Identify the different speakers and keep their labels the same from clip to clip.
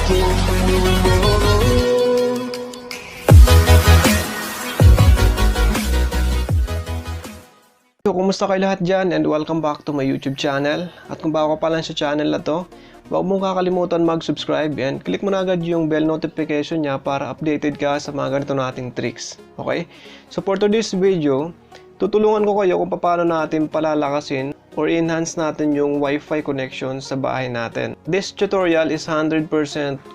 Speaker 1: So, kumusta kayo lahat dyan and welcome back to my YouTube channel. At kung bago ka pa lang sa channel na to, huwag mong kakalimutan mag-subscribe and click mo na agad yung bell notification niya para updated ka sa mga ganito nating tricks. Okay? So for today's video, tutulungan ko kayo kung paano natin palalakasin or enhance natin yung Wi-Fi connection sa bahay natin. This tutorial is 100%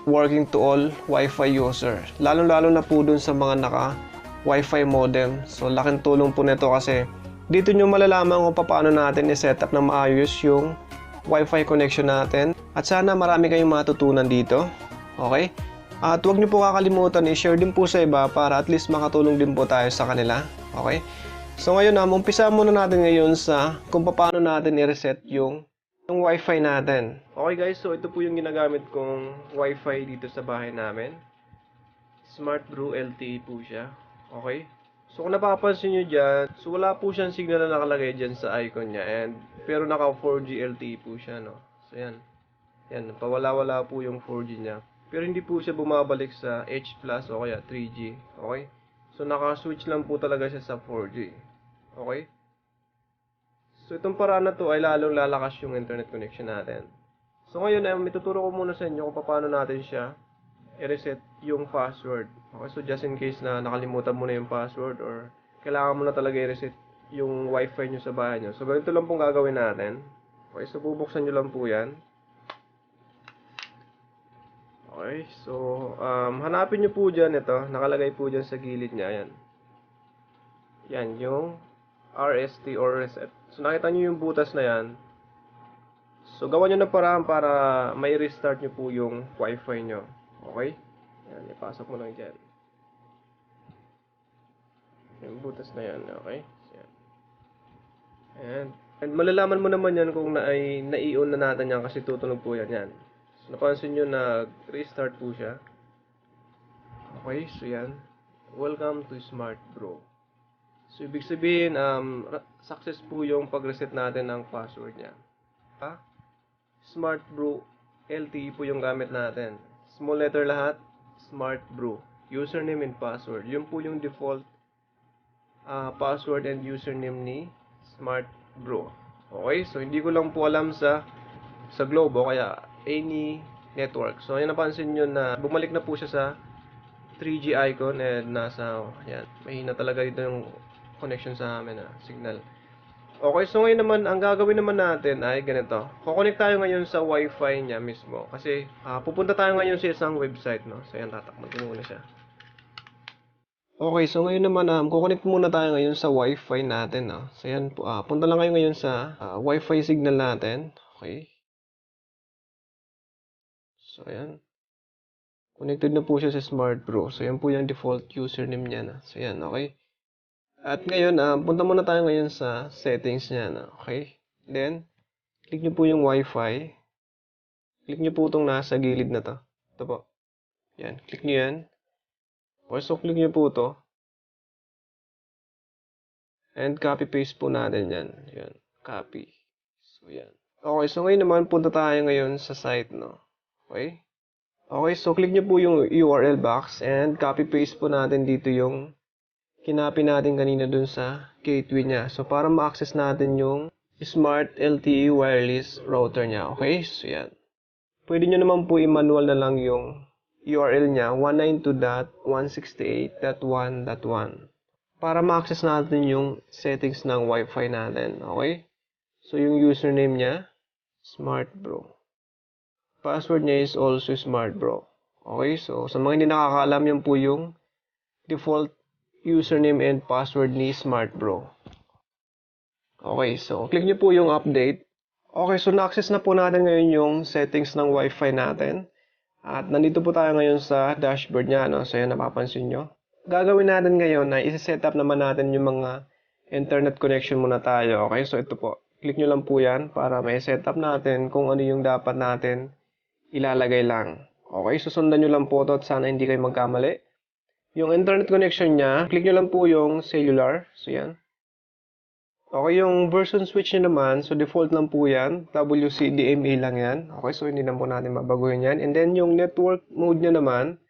Speaker 1: working to all Wi-Fi user. Lalo-lalo na po dun sa mga naka Wi-Fi modem. So laking tulong po nito kasi dito nyo malalaman kung paano natin i-setup na maayos yung Wi-Fi connection natin. At sana marami kayong matutunan dito. Okay? At huwag nyo po kakalimutan i-share din po sa iba para at least makatulong din po tayo sa kanila. Okay? So ngayon umpisa muna natin ngayon sa kung paano natin i-reset yung Wi-Fi natin. Okay guys, so ito po yung ginagamit kong Wi-Fi dito sa bahay namin. Smart Brew LTE po siya. Okay? So kung napapansin nyo dyan, so wala po siyang signal na nakalagay dyan sa icon niya. Pero naka 4G LTE po siya, no? So yan. Yan, pawala-wala po yung 4G niya. Pero hindi po siya bumabalik sa H+ o kaya 3G. Okay? So naka-switch lang po talaga siya sa 4G. Okay? So itong paraan na to ay lalong lalakas yung internet connection natin. So ngayon ay ituturo ko muna sa inyo kung paano natin siya i-reset yung password. Okay, so just in case na nakalimutan mo na yung password or kailangan mo na talaga i-reset yung Wi-Fi nyo sa bahay nyo. So ganito lang pong gagawin natin. Okay, so bubuksan nyo lang po yan. Okay, so hanapin nyo po dyan ito. Nakalagay po dyan sa gilid nya. Yan. Yan, yung RST or reset. So nakita nyo yung butas na yan. So gawa nyo na paraan para may restart nyo po yung Wi-Fi nyo. Okay? Yan, ipasok mo lang dyan. Yung butas na yan, okay? Yan. And malalaman mo naman yan kung nai-on na natin yan kasi tutunog po yan. Yan. So, napansin nyo na restart po siya. Okay, so yan. Welcome to Smart Brew. So, ibig sabihin, success po yung pag-reset natin ng password niya. Smart Brew LTE po yung gamit natin. Small letter lahat, Smart Brew. Username and password. Yun po yung default password and username ni Smart Brew. Okay, so hindi ko lang po alam sa Globe o kaya any network. So ayun, napansin nyo na bumalik na po siya sa 3G icon and nasa, yan, mahina talaga dito yung connection sa amin signal. Okay, so ngayon naman, ang gagawin naman natin ay ganito. Kukonek tayo ngayon sa Wi-Fi niya mismo. Kasi, pupunta tayo ngayon sa isang website, no? So, yan, tatakman ko muna siya. Okay, so ngayon naman, kukonek muna tayo ngayon sa Wi-Fi natin, no? So, yan, punta lang kayo ngayon sa Wi-Fi signal natin. Okay. So, yan. Connected na po siya sa Smart Brew. So, yan po yung default username niya, na. So, yan, okay. At ngayon, punta muna tayo ngayon sa settings niya, okay? Then, click nyo po yung Wi-Fi. Click nyo po itong nasa gilid na to. Ito po. Yan, click nyo yan. Okay, so click nyo po ito. And copy-paste po natin yan. Yan, copy. So, yan. Okay, so ngayon naman, punta tayo ngayon sa site, no? Okay? Okay, so click nyo po yung URL box and copy-paste po natin dito yung kinapin natin kanina dun sa gateway niya. So, para ma-access natin yung Smart LTE wireless router niya. Okay? So, yan. Pwede nyo naman po i-manual na lang yung URL niya, 192.168.1.1 para ma-access natin yung settings ng Wi-Fi natin. Okay? So, yung username niya, Smart Bro. Password niya is also Smart Bro. Okay? So, sa mga hindi nakakaalam, yan po yung default username and password ni Smart Bro. Okay, so click nyo po yung update. Okay, so na-access na po natin ngayon yung settings ng Wi-Fi natin. At nandito po tayo ngayon sa dashboard niya, no? So yan, napapansin nyo. Gagawin natin ngayon na isi-set up naman natin yung mga internet connection muna tayo. Okay, so ito po. Click nyo lang po yan para may set up natin kung ano yung dapat natin ilalagay lang. Okay, susundan nyo lang po ito at sana hindi kayo magkamali. Yung internet connection niya, click nyo lang po yung cellular. So, yan. Okay, yung version switch nyo naman, so default lang po yan. WCDMA lang yan. Okay, so hindi na po natin mabaguhin yan. And then yung network mode nyo naman,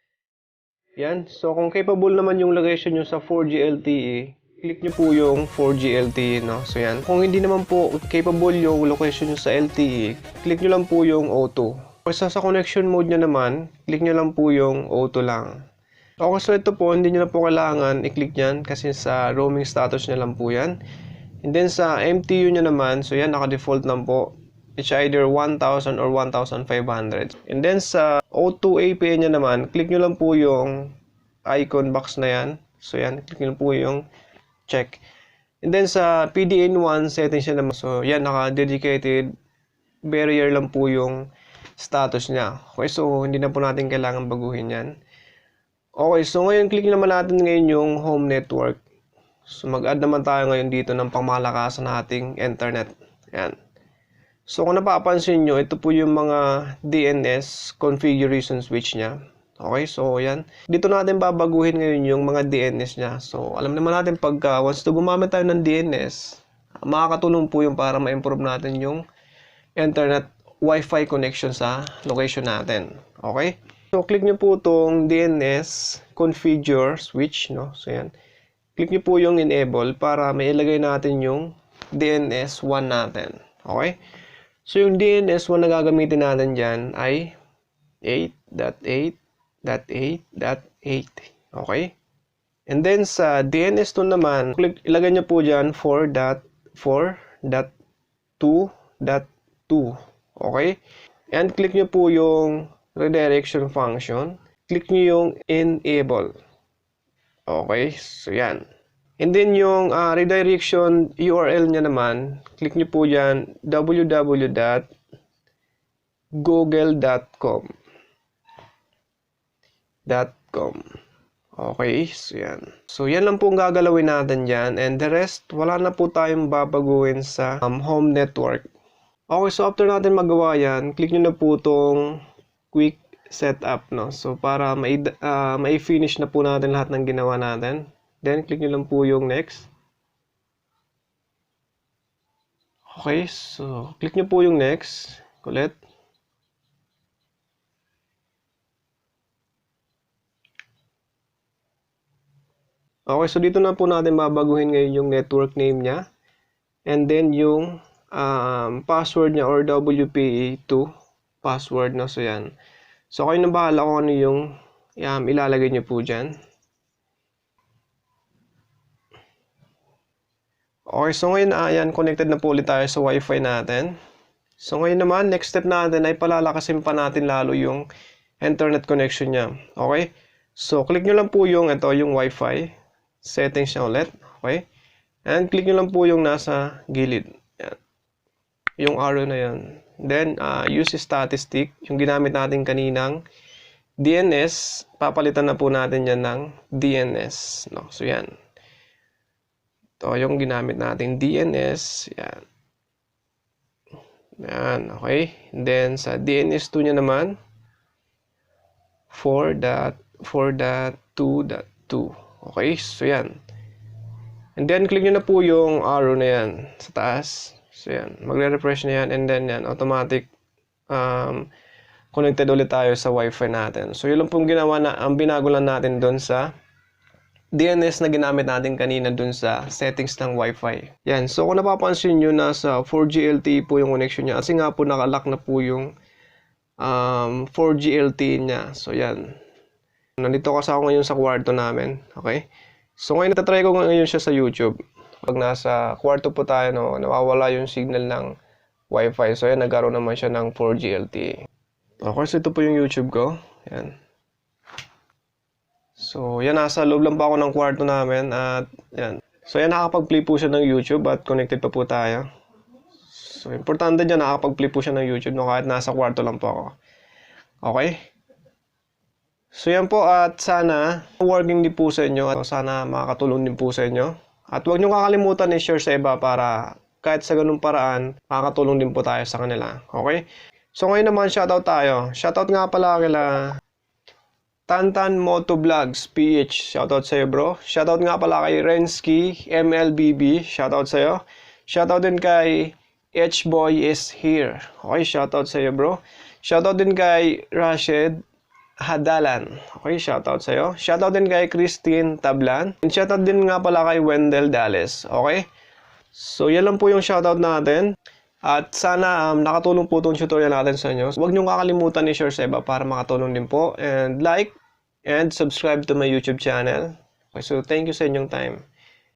Speaker 1: yan. So kung capable naman yung location nyo sa 4G LTE, click nyo po yung 4G LTE, no? So yan. Kung hindi naman po capable yung location nyo sa LTE, click nyo lang po yung O2. Kasi sa connection mode nyo naman, click nyo lang po yung O2 lang. Okay, so ito po, hindi nyo na po kailangan i-click yan kasi sa roaming status nyo lang po yan. And then sa MTU nyo naman, so yan, naka-default lang po. It's either 1,000 or 1,500. And then sa O2 APN nyo naman, click nyo lang po yung icon box na yan. So yan, click nyo po yung check. And then sa PDN1 settings nyo naman, so yan, naka-dedicated barrier lang po yung status niya. Okay, so hindi na po natin kailangan baguhin yan. Okay, so ngayon, click naman natin ngayon yung home network. So mag-add naman tayo ngayon dito ng pangmalakasan nating internet. Yan. So kung napapansin nyo, ito po yung mga DNS configuration switch niya. Okay, so yan. Dito natin babaguhin ngayon yung mga DNS niya. So alam naman natin pagka once to gumamit tayo ng DNS, makakatulong po yung para ma-improve natin yung internet WiFi connection sa location natin. Okay? So click nyo po itong DNS configure switch, no? So yan. Click nyo po yung enable para may ilagay natin yung DNS 1 natin. Okay? So yung DNS 1 na gagamitin natin dyan ay 8.8.8.8. Okay? And then sa DNS 2 naman, ilagay nyo po dyan 4.4.2.2. Okay? And click nyo po yung redirection function. Click nyo yung enable. Okay, so yan. And then yung redirection URL niya naman, click nyo po dyan www.google.com. Okay, so yan. So yan lang po ang gagalawin natin dyan. And the rest, wala na po tayong babaguhin sa home network. Okay, so after natin magawa yan, click nyo na po itong quick setup, no? So para mai-finish na po natin lahat ng ginawa natin. Then click nyo lang po yung next. Okay, so click nyo po yung next ulit. Okay, so dito na po natin babaguhin ngayon yung network name niya. And then yung password niya or WPA2 password, no? So yan. So, kayo na bahala kung ano yung ilalagay nyo po dyan. Okay, so ngayon, ayan, connected na po ulit tayo sa Wi-Fi natin. So, ngayon naman, next step natin ay palalakasin pa natin lalo yung internet connection niya. Okay? So, click nyo lang po yung, yung Wi-Fi. Settings niya ulit. Okay? And click nyo lang po yung nasa gilid. Yan. Yung arrow na yan. Then, use statistic, yung ginamit natin kaninang DNS, papalitan na po natin yan ng DNS. No? So, yan. Ito yung ginamit natin DNS. Yan. Yan, okay. And then, sa DNS2 niya naman, 4.4.2.2. Okay, so yan. And then, click nyo na po yung arrow na yan sa taas. So yan, magre-refresh na yan and then yan, automatic connected ulit tayo sa Wi-Fi natin. So yun lang pong ginawa na, ang binago lang natin doon sa DNS na ginamit natin kanina doon sa settings ng Wi-Fi. Yan, so kung napapansin nyo, nasa 4G LTE po yung connection niya kasi nga po nakalock na po yung 4G LTE niya. So yan, nandito kasi ako ngayon sa kwarto namin. Okay, so ngayon natatry ko ngayon siya sa YouTube. Pag nasa kwarto po tayo, no, nawawala yung signal ng Wi-Fi. So, yan, nagkaroon naman siya ng 4G LTE. Okay, so ito po yung YouTube ko. Yan. So, yan, nasa loob lang pa ako ng kwarto namin. At, yan. So, yan, nakakapag-play po siya ng YouTube at connected pa po tayo. So, importante dyan, nakakapag-play po siya ng YouTube, no, kahit nasa kwarto lang po ako. Okay? So, yan po, at sana working din po sa inyo at sana makakatulong din po sa inyo. At huwag nyo kakalimutan i-share sa iba para kahit sa ganung paraan, makakatulong din po tayo sa kanila. Okay? So ngayon naman, shoutout tayo. Shoutout nga pala kila Tantan Motovlogs PH. Shoutout sa'yo bro. Shoutout nga pala kay Rensky MLBB. Shoutout sa'yo. Shoutout din kay H-Boy is here. Okay, shoutout sa iyo, bro. Shoutout din kay Rashid Hadalan. Okay, shoutout sa iyo. Shoutout din kay Christine Tablan. And shoutout din nga pala kay Wendell Dales. Okay? So, yan lang po yung shoutout natin. At sana nakatulong po itong tutorial natin sa inyo. Huwag niyong kakalimutan i-share sa iba para makatulong din po. And like and subscribe to my YouTube channel. Okay, so thank you sa inyong time.